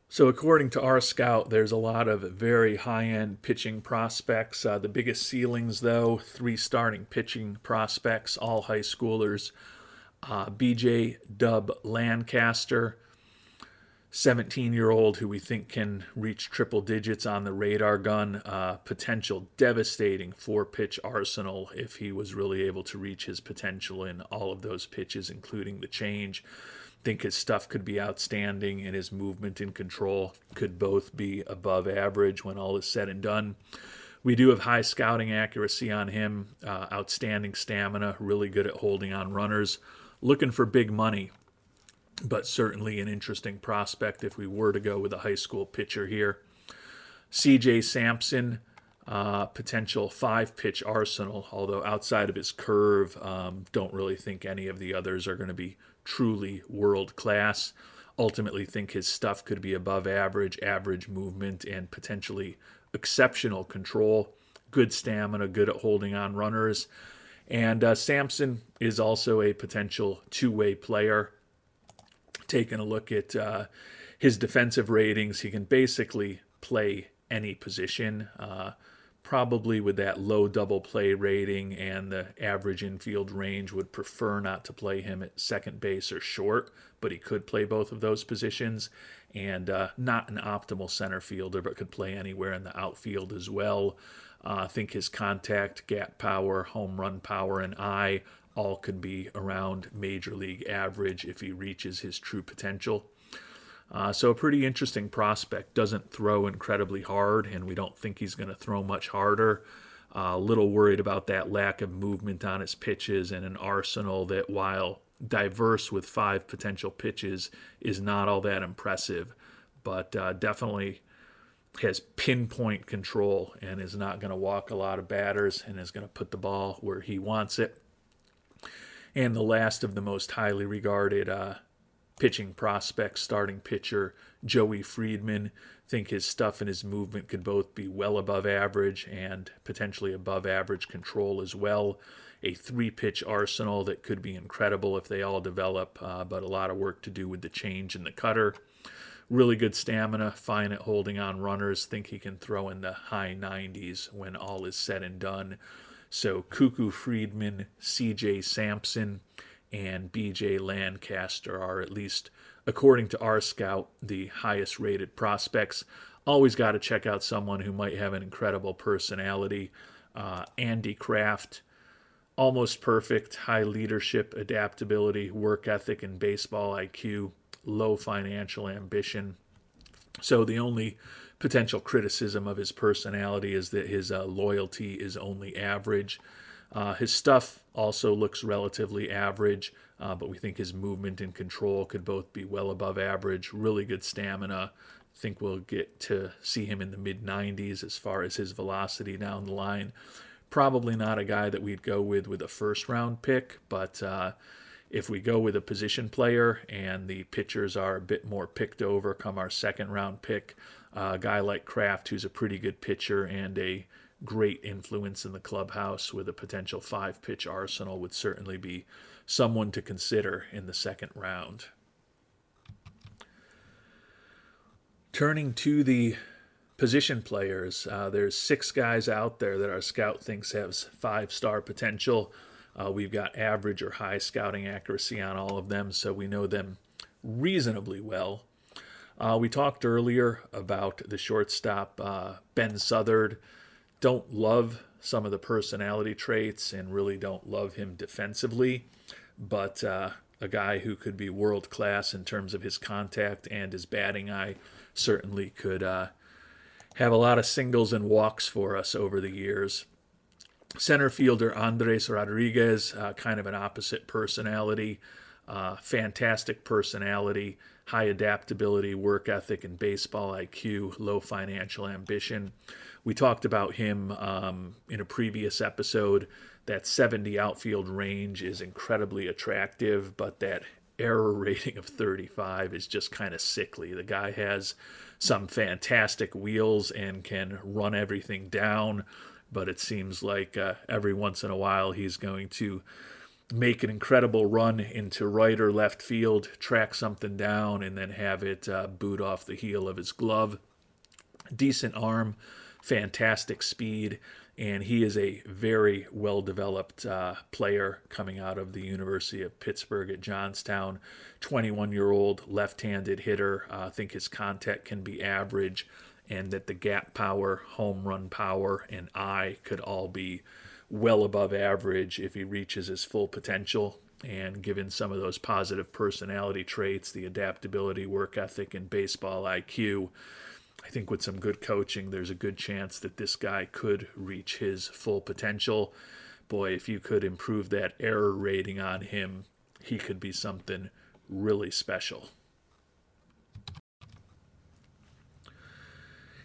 So according to our scout, there's a lot of very high-end pitching prospects. The biggest ceilings, though, 3 starting pitching prospects, all high schoolers. BJ Dub Lancaster, 17-year-old who we think can reach triple digits on the radar gun. Potential devastating 4-pitch arsenal if he was really able to reach his potential in all of those pitches, including the change. Think his stuff could be outstanding, and his movement and control could both be above average when all is said and done. We do have high scouting accuracy on him, outstanding stamina, really good at holding on runners, looking for big money, but certainly an interesting prospect if we were to go with a high school pitcher here. CJ Sampson, potential 5-pitch arsenal, although outside of his curve, don't really think any of the others are going to be truly world class. Ultimately think his stuff could be above average, average movement, and potentially exceptional control. Good stamina, good at holding on runners. And Sampson is also a potential two-way player. Taking a look at his defensive ratings, he can basically play any position. Probably with that low double play rating and the average infield range, would prefer not to play him at second base or short, but he could play both of those positions. And not an optimal center fielder, but could play anywhere in the outfield as well. I think his contact, gap power, home run power, and eye all could be around major league average if he reaches his true potential. So a pretty interesting prospect. Doesn't throw incredibly hard, and we don't think he's going to throw much harder. A little worried about that lack of movement on his pitches and an arsenal that, while diverse with 5 potential pitches, is not all that impressive, but definitely has pinpoint control and is not going to walk a lot of batters and is going to put the ball where he wants it. And the last of the most highly regarded pitching prospects, starting pitcher Joey Friedman. Think his stuff and his movement could both be well above average and potentially above average control as well. A 3-pitch arsenal that could be incredible if they all develop, but a lot of work to do with the change in the cutter. Really good stamina, fine at holding on runners. Think he can throw in the high 90s when all is said and done. So Cuckoo Friedman, CJ Sampson, and BJ Lancaster are, at least according to our scout, the highest rated prospects. Always got to check out someone who might have an incredible personality. Andy Kraft, almost perfect, high leadership, adaptability, work ethic, and baseball IQ, low financial ambition. So the only potential criticism of his personality is that his loyalty is only average. His stuff also looks relatively average, but we think his movement and control could both be well above average. Really good stamina. Think we'll get to see him in the mid-90s as far as his velocity down the line. Probably not a guy that we'd go with a first-round pick, but if we go with a position player and the pitchers are a bit more picked over come our second-round pick, a guy like Kraft, who's a pretty good pitcher and a great influence in the clubhouse with a potential 5-pitch arsenal, would certainly be someone to consider in the second round. Turning to the position players, there's 6 guys out there that our scout thinks has 5-star potential. We've got average or high scouting accuracy on all of them, so we know them reasonably well. We talked earlier about the shortstop, Ben Southard. Don't love some of the personality traits and really don't love him defensively, but a guy who could be world class in terms of his contact and his batting eye. Certainly could have a lot of singles and walks for us over the years. Center fielder Andres Rodriguez, kind of an opposite personality, fantastic personality, high adaptability, work ethic, and baseball IQ, low financial ambition. We talked about him in a previous episode. That 70 outfield range is incredibly attractive, but that error rating of 35 is just kind of sickly. The guy has some fantastic wheels and can run everything down, but it seems like every once in a while he's going to make an incredible run into right or left field, track something down, and then have it boot off the heel of his glove. Decent arm, fantastic speed, and he is a very well-developed player coming out of the University of Pittsburgh at Johnstown. 21-year-old left-handed hitter. I think his contact can be average, and that the gap power, home run power, and eye could all be well above average if he reaches his full potential. And given some of those positive personality traits, the adaptability, work ethic, and baseball IQ, I think with some good coaching, there's a good chance that this guy could reach his full potential. Boy, if you could improve that error rating on him, he could be something really special.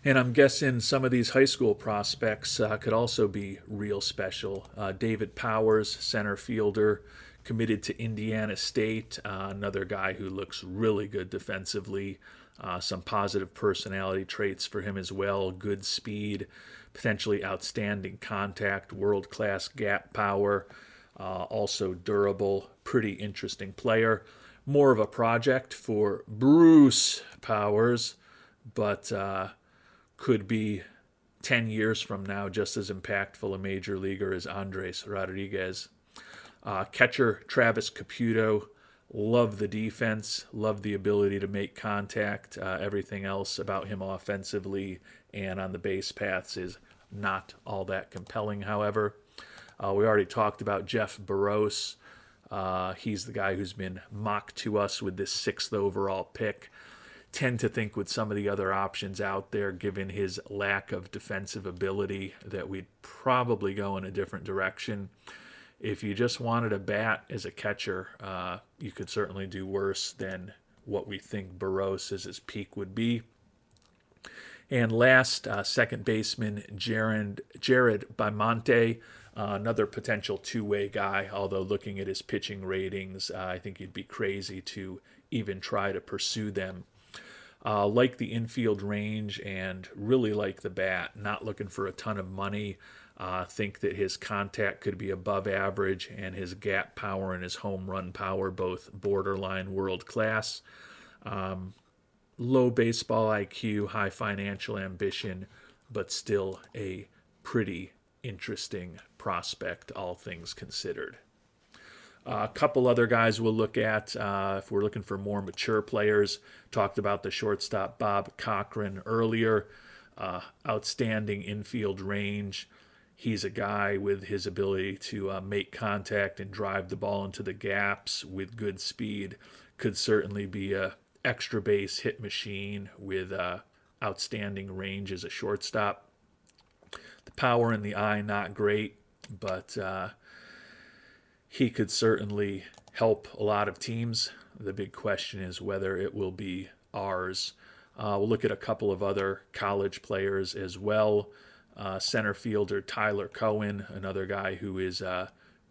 And I'm guessing some of these high school prospects could also be real special. David Powers, center fielder, committed to Indiana State. Another guy who looks really good defensively. Some positive personality traits for him as well. Good speed, potentially outstanding contact, world class gap power, also durable, pretty interesting player. More of a project for Bruce Powers, but could be 10 years from now just as impactful a major leaguer as Andres Rodriguez. Catcher Travis Caputo, love the defense, love the ability to make contact. Everything else about him offensively and on the base paths is not all that compelling, however. We already talked about Jeff Barros. He's the guy who's been mocked to us with this 6th overall pick. Tend to think with some of the other options out there, given his lack of defensive ability, that we'd probably go in a different direction. If you just wanted a bat as a catcher, you could certainly do worse than what we think Barros as his peak would be. And last, second baseman Jared Bamonte, another potential two-way guy, although looking at his pitching ratings, I think you'd be crazy to even try to pursue them. Like the infield range and really like the bat. Not looking for a ton of money. Think that his contact could be above average and his gap power and his home run power both borderline world class. Low baseball IQ, high financial ambition, but still a pretty interesting prospect, all things considered. A couple other guys we'll look at if we're looking for more mature players. Talked about the shortstop Bob Cochran earlier. Outstanding infield range. He's a guy with his ability to make contact and drive the ball into the gaps with good speed. Could certainly be a extra base hit machine with outstanding range as a shortstop. The power in the eye, not great, but he could certainly help a lot of teams. The big question is whether it will be ours. We'll look at a couple of other college players as well. Center fielder Tyler Cohen, another guy who is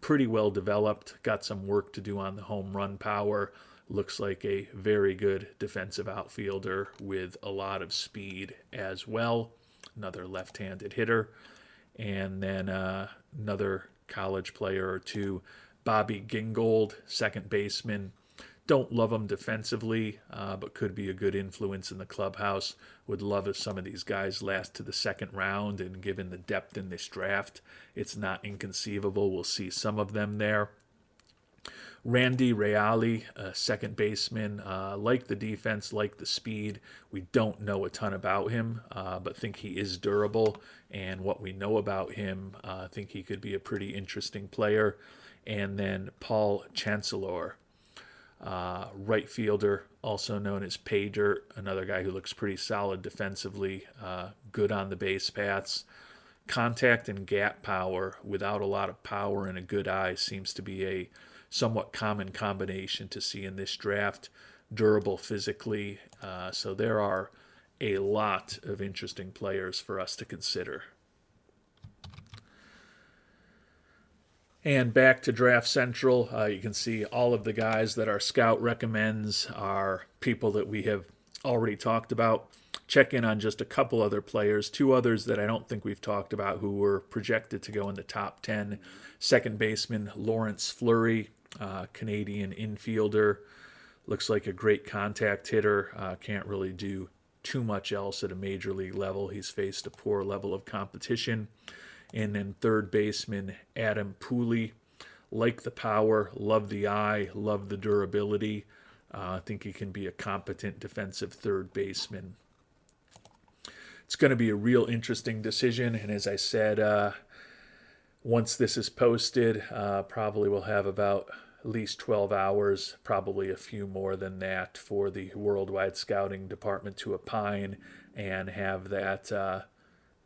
pretty well developed, got some work to do on the home run power. Looks like a very good defensive outfielder with a lot of speed as well. Another left-handed hitter. And then another college player or two, Bobby Gingold, second baseman. Don't love him defensively, but could be a good influence in the clubhouse. Would love if some of these guys last to the second round, and given the depth in this draft, it's not inconceivable we'll see some of them there. Randy Reale, second baseman, like the defense, like the speed. We don't know a ton about him, but think he is durable. And what we know about him, I think he could be a pretty interesting player. And then Paul Chancellor, right fielder, also known as Pay Dirt, another guy who looks pretty solid defensively, good on the base paths. Contact and gap power without a lot of power and a good eye seems to be a somewhat common combination to see in this draft. Durable physically, so there are a lot of interesting players for us to consider. And back to Draft Central, you can see all of the guys that our scout recommends are people that we have already talked about. Check in on just a couple other players, two others that I don't think we've talked about who were projected to go in the top 10. Second baseman Lawrence Fleury, Canadian infielder. Looks like a great contact hitter. Can't really do too much else at a major league level. He's faced a poor level of competition. And then third baseman Adam Pooley. Like the power, love the eye, love the durability. I think he can be a competent defensive third baseman. It's going to be a real interesting decision. And as I said, once this is posted, probably we'll have about at least 12 hours, probably a few more than that, for the Worldwide Scouting Department to opine and have that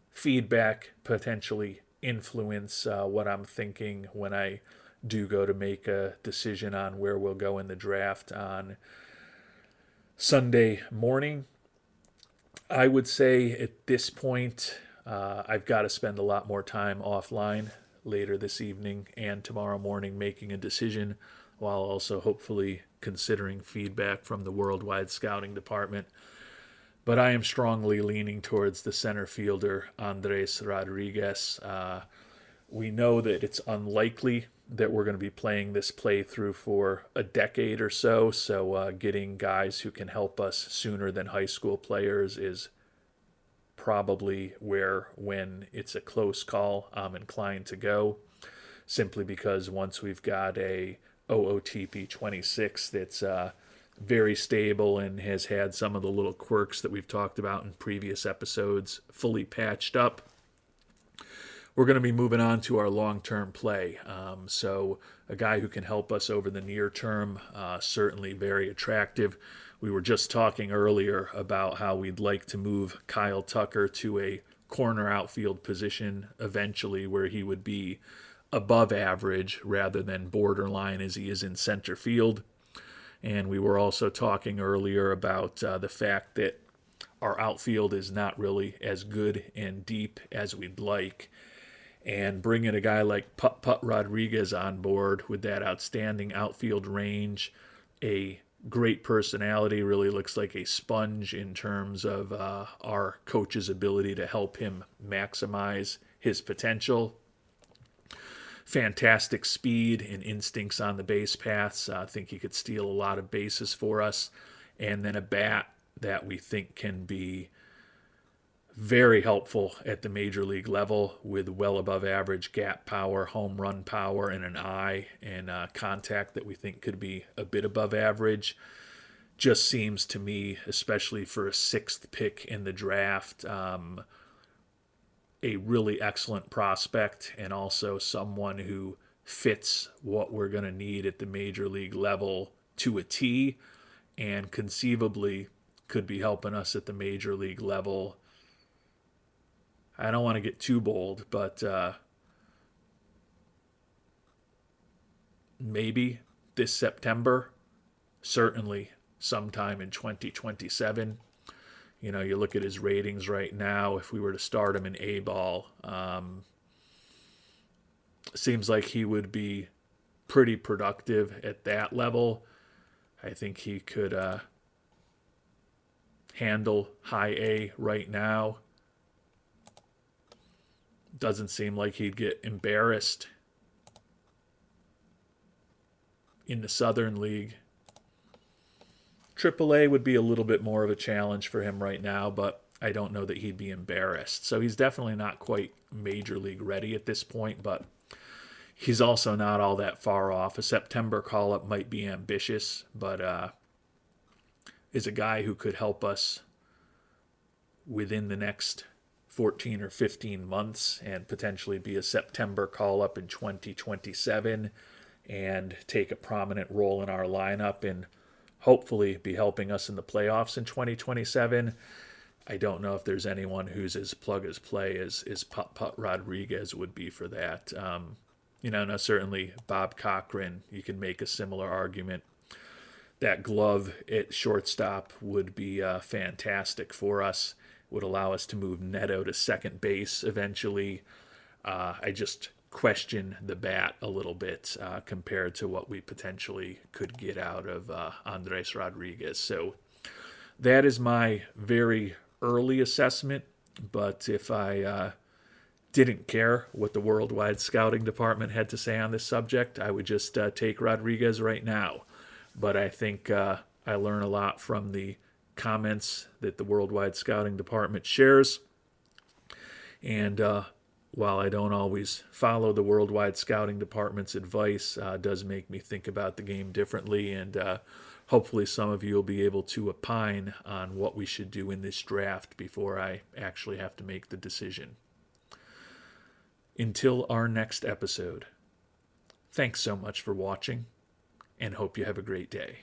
feedback potentially influence what I'm thinking when I do go to make a decision on where we'll go in the draft on Sunday morning. I would say at this point, I've got to spend a lot more time offline later this evening and tomorrow morning making a decision, while also hopefully considering feedback from the worldwide scouting department. But I am strongly leaning towards the center fielder, Andres Rodriguez. We know that it's unlikely that we're going to be playing this playthrough for a decade or so, so getting guys who can help us sooner than high school players is probably where, when it's a close call, I'm inclined to go, simply because once we've got a OOTP 26 that's very stable and has had some of the little quirks that we've talked about in previous episodes fully patched up, we're going to be moving on to our long-term play. So a guy who can help us over the near term, certainly very attractive. We were just talking earlier about how we'd like to move Kyle Tucker to a corner outfield position eventually, where he would be above average rather than borderline as he is in center field. And we were also talking earlier about the fact that our outfield is not really as good and deep as we'd like. And bringing a guy like Put Rodriguez on board with that outstanding outfield range, a great personality, really looks like a sponge in terms of our coach's ability to help him maximize his potential. Fantastic speed and instincts on the base paths. I think he could steal a lot of bases for us. And then a bat that we think can be very helpful at the major league level, with well above average gap power, home run power, and an eye and contact that we think could be a bit above average. Just seems to me, especially for a sixth pick in the draft, a really excellent prospect, and also someone who fits what we're going to need at the major league level to a T, and conceivably could be helping us at the major league level. I don't want to get too bold, but maybe this September, certainly sometime in 2027. You know, you look at his ratings right now, if we were to start him in A-ball, seems like he would be pretty productive at that level. I think he could handle high A right now. Doesn't seem like he'd get embarrassed in the Southern League. AAA would be a little bit more of a challenge for him right now, but I don't know that he'd be embarrassed. So he's definitely not quite major league ready at this point, but he's also not all that far off. A September call-up might be ambitious, but is a guy who could help us within the next 14 or 15 months and potentially be a September call-up in 2027 and take a prominent role in our lineup and hopefully be helping us in the playoffs in 2027. I don't know if there's anyone who's as plug-as-play as Put Rodriguez would be for that. Now certainly Bob Cochran, you can make a similar argument. That glove at shortstop would be fantastic for us. Would allow us to move Neto to second base eventually. I just question the bat a little bit compared to what we potentially could get out of Andres Rodriguez. So that is my very early assessment. But if I didn't care what the worldwide scouting department had to say on this subject, I would just take Rodriguez right now. But I think I learn a lot from the comments that the worldwide scouting department shares. And while I don't always follow the worldwide scouting department's advice, does make me think about the game differently. And hopefully some of you will be able to opine on what we should do in this draft before I actually have to make the decision. Until our next episode, thanks so much for watching, and hope you have a great day.